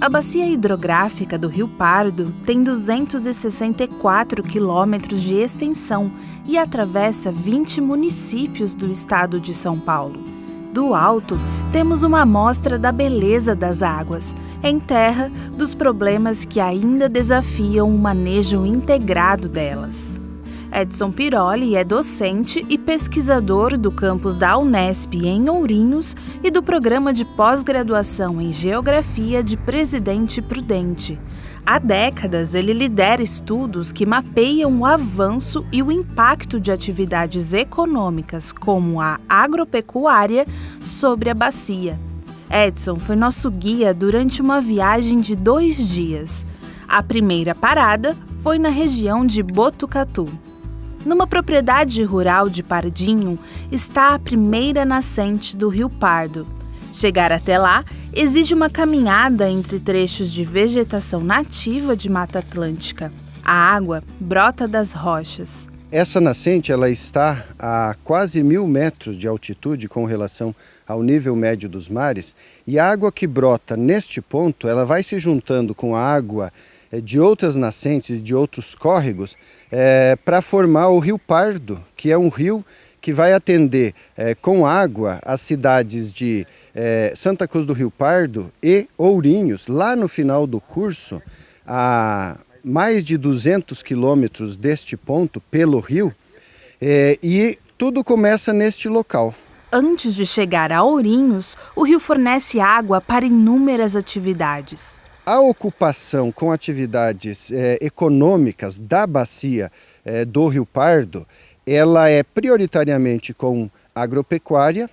A bacia hidrográfica do Rio Pardo tem 264 quilômetros de extensão e atravessa 20 municípios do estado de São Paulo. Do alto, temos uma amostra da beleza das águas, em terra, dos problemas que ainda desafiam o manejo integrado delas. Edson Piroli é docente e pesquisador do campus da Unesp em Ourinhos e do programa de pós-graduação em Geografia de Presidente Prudente. Há décadas, ele lidera estudos que mapeiam o avanço e o impacto de atividades econômicas, como a agropecuária, sobre a bacia. Edson foi nosso guia durante uma viagem de 2 dias. A primeira parada foi na região de Botucatu. Numa propriedade rural de Pardinho está a primeira nascente do Rio Pardo. Chegar até lá exige uma caminhada entre trechos de vegetação nativa de Mata Atlântica. A água brota das rochas. Essa nascente ela está a quase 1.000 metros de altitude com relação ao nível médio dos mares, e a água que brota neste ponto ela vai se juntando com a água de outras nascentes e de outros córregos para formar o Rio Pardo, que é um rio que vai atender com água as cidades de Santa Cruz do Rio Pardo e Ourinhos. Lá no final do curso, a mais de 200 quilômetros deste ponto pelo rio, e tudo começa neste local. Antes de chegar a Ourinhos, o rio fornece água para inúmeras atividades. A ocupação com atividades econômicas da bacia do Rio Pardo, ela é prioritariamente com agropecuária,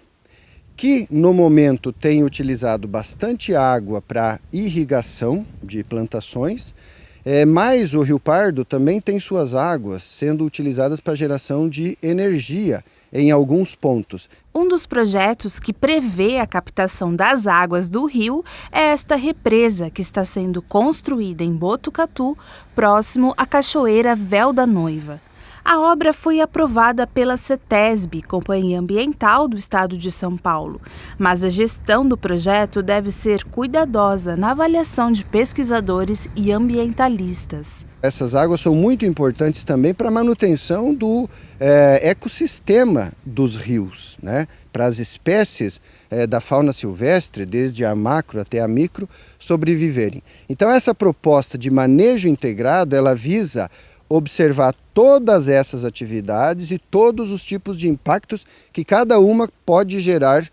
que no momento tem utilizado bastante água para irrigação de plantações, mas o Rio Pardo também tem suas águas sendo utilizadas para geração de energia em alguns pontos. Um dos projetos que prevê a captação das águas do rio é esta represa que está sendo construída em Botucatu, próximo à Cachoeira Véu da Noiva. A obra foi aprovada pela CETESB, Companhia Ambiental do Estado de São Paulo, mas a gestão do projeto deve ser cuidadosa na avaliação de pesquisadores e ambientalistas. Essas águas são muito importantes também para a manutenção do ecossistema dos rios, né? Para as espécies da fauna silvestre, desde a macro até a micro, sobreviverem. Então essa proposta de manejo integrado, ela visa observar todas essas atividades e todos os tipos de impactos que cada uma pode gerar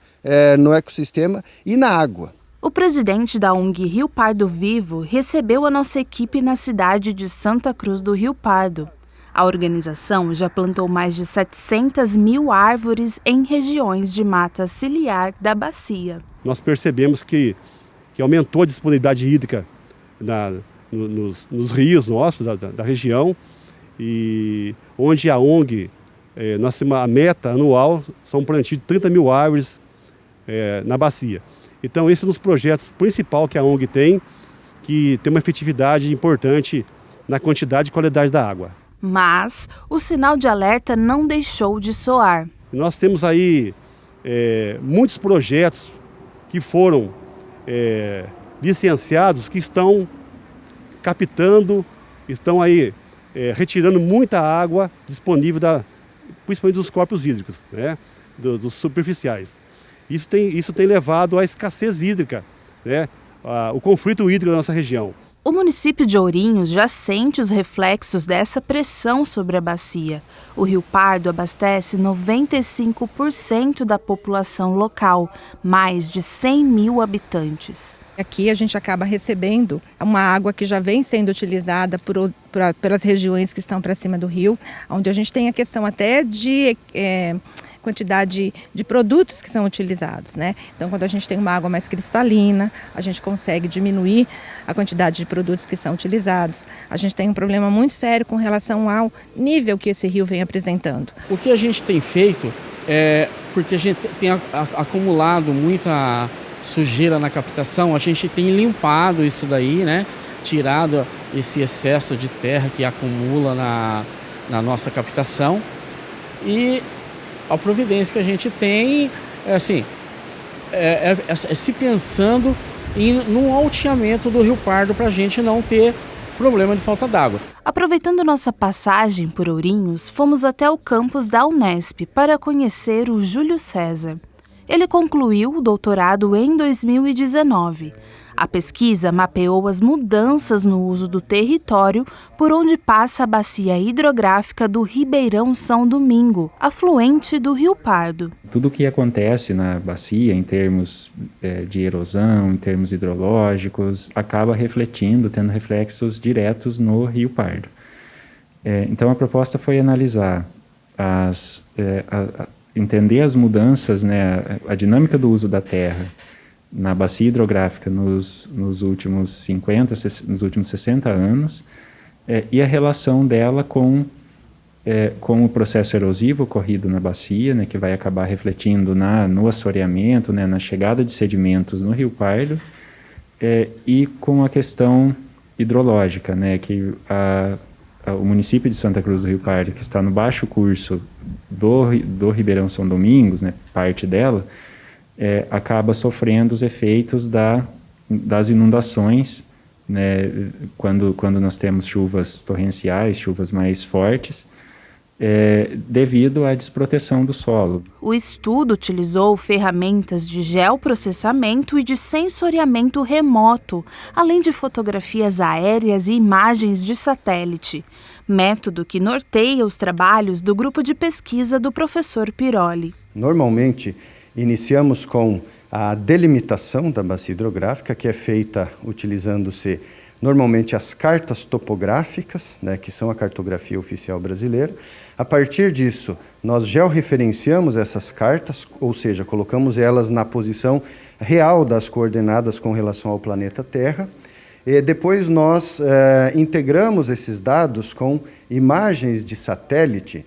no ecossistema e na água. O presidente da ONG Rio Pardo Vivo recebeu a nossa equipe na cidade de Santa Cruz do Rio Pardo. A organização já plantou mais de 700 mil árvores em regiões de mata ciliar da bacia. Nós percebemos que aumentou a disponibilidade hídrica nos rios nossos, da região, e onde a ONG, nós temos a meta anual, são um plantio de 30 mil árvores na bacia. Então esse é um dos projetos principais que a ONG tem, que tem uma efetividade importante na quantidade e qualidade da água. Mas o sinal de alerta não deixou de soar. Nós temos aí muitos projetos que foram licenciados, que estão captando, estão aí retirando muita água disponível, principalmente dos corpos hídricos, né, dos superficiais. Isso tem levado à escassez hídrica, né, o conflito hídrico da nossa região. O município de Ourinhos já sente os reflexos dessa pressão sobre a bacia. O Rio Pardo abastece 95% da população local, mais de 100 mil habitantes. Aqui a gente acaba recebendo uma água que já vem sendo utilizada pelas regiões que estão para cima do rio, onde a gente tem a questão até de quantidade de produtos que são utilizados, né? Então, quando a gente tem uma água mais cristalina, a gente consegue diminuir a quantidade de produtos que são utilizados. A gente tem um problema muito sério com relação ao nível que esse rio vem apresentando. O que a gente tem feito porque a gente tem acumulado muita sujeira na captação, a gente tem limpado isso daí, né? Tirado esse excesso de terra que acumula na nossa captação, e a providência que a gente tem é se pensando e no alteamento do Rio Pardo para a gente não ter problema de falta d'água. Aproveitando nossa passagem por Ourinhos, fomos até o campus da Unesp para conhecer o Júlio César. Ele concluiu o doutorado em 2019. A pesquisa mapeou as mudanças no uso do território por onde passa a bacia hidrográfica do Ribeirão São Domingo, afluente do Rio Pardo. Tudo o que acontece na bacia, em termos de erosão, em termos hidrológicos, acaba refletindo, tendo reflexos diretos no Rio Pardo. Então a proposta foi analisar, entender as mudanças, né, a dinâmica do uso da terra na bacia hidrográfica nos últimos 60 anos, e a relação dela com o processo erosivo ocorrido na bacia, né, que vai acabar refletindo no assoreamento, né, na chegada de sedimentos no Rio Pardo, e com a questão hidrológica, né, que o município de Santa Cruz do Rio Pardo, que está no baixo curso do Ribeirão São Domingos, né, parte dela, acaba sofrendo os efeitos das inundações, né, quando nós temos chuvas torrenciais, chuvas mais fortes, devido à desproteção do solo. O estudo utilizou ferramentas de geoprocessamento e de sensoriamento remoto, além de fotografias aéreas e imagens de satélite, método que norteia os trabalhos do grupo de pesquisa do professor Piroli. Normalmente, iniciamos com a delimitação da bacia hidrográfica, que é feita utilizando-se normalmente as cartas topográficas, né, que são a cartografia oficial brasileira. A partir disso, nós georreferenciamos essas cartas, ou seja, colocamos elas na posição real das coordenadas com relação ao planeta Terra. E depois nós integramos esses dados com imagens de satélite,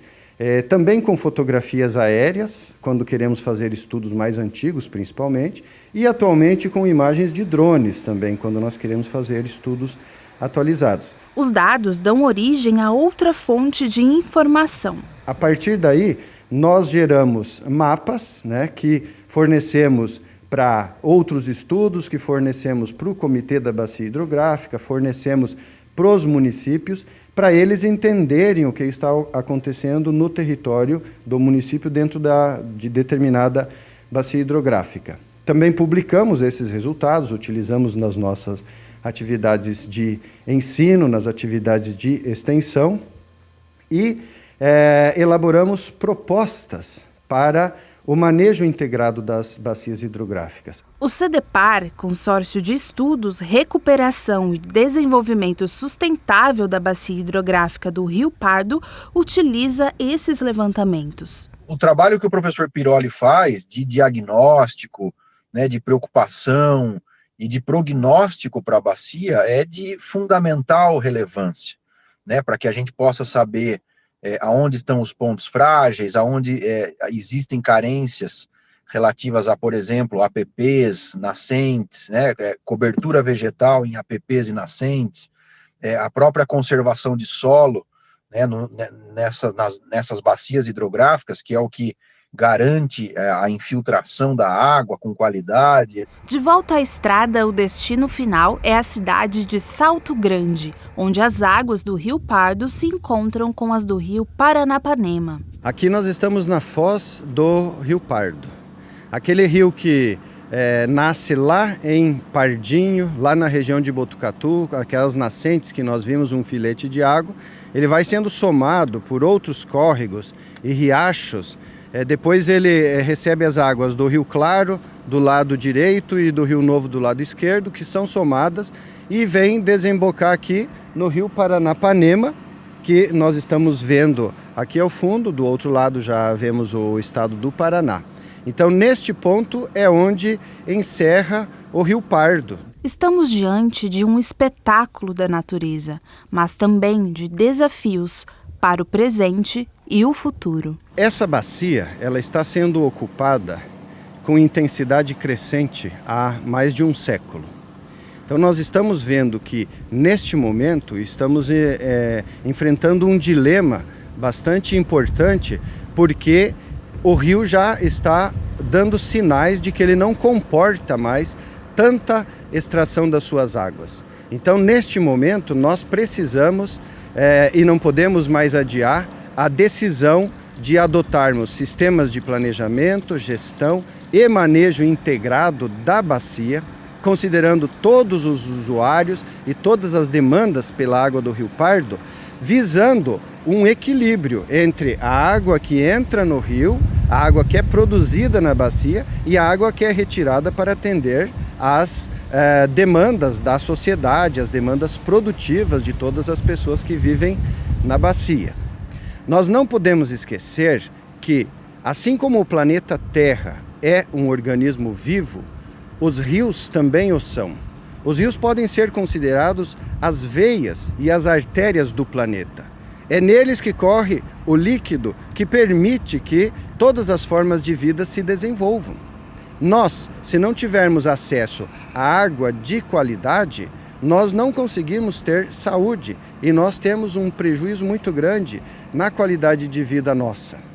também com fotografias aéreas, quando queremos fazer estudos mais antigos, principalmente, e atualmente com imagens de drones também, quando nós queremos fazer estudos atualizados. Os dados dão origem a outra fonte de informação. A partir daí, nós geramos mapas, né, que fornecemos para outros estudos, que fornecemos para o Comitê da Bacia Hidrográfica, fornecemos para os municípios, para eles entenderem o que está acontecendo no território do município dentro de determinada bacia hidrográfica. Também publicamos esses resultados, utilizamos nas nossas atividades de ensino, nas atividades de extensão e elaboramos propostas para o manejo integrado das bacias hidrográficas. O CEDEPAR, Consórcio de Estudos, Recuperação e Desenvolvimento Sustentável da Bacia Hidrográfica do Rio Pardo, utiliza esses levantamentos. O trabalho que o professor Piroli faz de diagnóstico, né, de preocupação e de prognóstico para a bacia é de fundamental relevância, né, para que a gente possa saber aonde estão os pontos frágeis, aonde existem carências relativas a, por exemplo, APPs, nascentes, né, cobertura vegetal em APPs e nascentes, a própria conservação de solo, né, nessas bacias hidrográficas, que é o que garante a infiltração da água com qualidade. De volta à estrada, o destino final é a cidade de Salto Grande, onde as águas do Rio Pardo se encontram com as do rio Paranapanema. Aqui nós estamos na foz do Rio Pardo. Aquele rio que nasce lá em Pardinho, lá na região de Botucatu, aquelas nascentes que nós vimos um filete de água, ele vai sendo somado por outros córregos e riachos. Depois ele recebe as águas do Rio Claro, do lado direito, e do Rio Novo do lado esquerdo, que são somadas, e vem desembocar aqui no Rio Paranapanema, que nós estamos vendo aqui ao fundo. Do outro lado já vemos o estado do Paraná. Então, neste ponto é onde encerra o Rio Pardo. Estamos diante de um espetáculo da natureza, mas também de desafios para o presente e o futuro. Essa bacia, ela está sendo ocupada com intensidade crescente há mais de um século. Então nós estamos vendo que, neste momento, estamos enfrentando um dilema bastante importante, porque o rio já está dando sinais de que ele não comporta mais tanta extração das suas águas. Então, neste momento, nós precisamos e não podemos mais adiar a decisão de adotarmos sistemas de planejamento, gestão e manejo integrado da bacia, considerando todos os usuários e todas as demandas pela água do Rio Pardo, visando um equilíbrio entre a água que entra no rio, a água que é produzida na bacia e a água que é retirada para atender às demandas da sociedade, as demandas produtivas de todas as pessoas que vivem na bacia. Nós não podemos esquecer que, assim como o planeta Terra é um organismo vivo, os rios também o são. Os rios podem ser considerados as veias e as artérias do planeta. É neles que corre o líquido que permite que todas as formas de vida se desenvolvam. Nós, se não tivermos acesso à água de qualidade, nós não conseguimos ter saúde e nós temos um prejuízo muito grande na qualidade de vida nossa.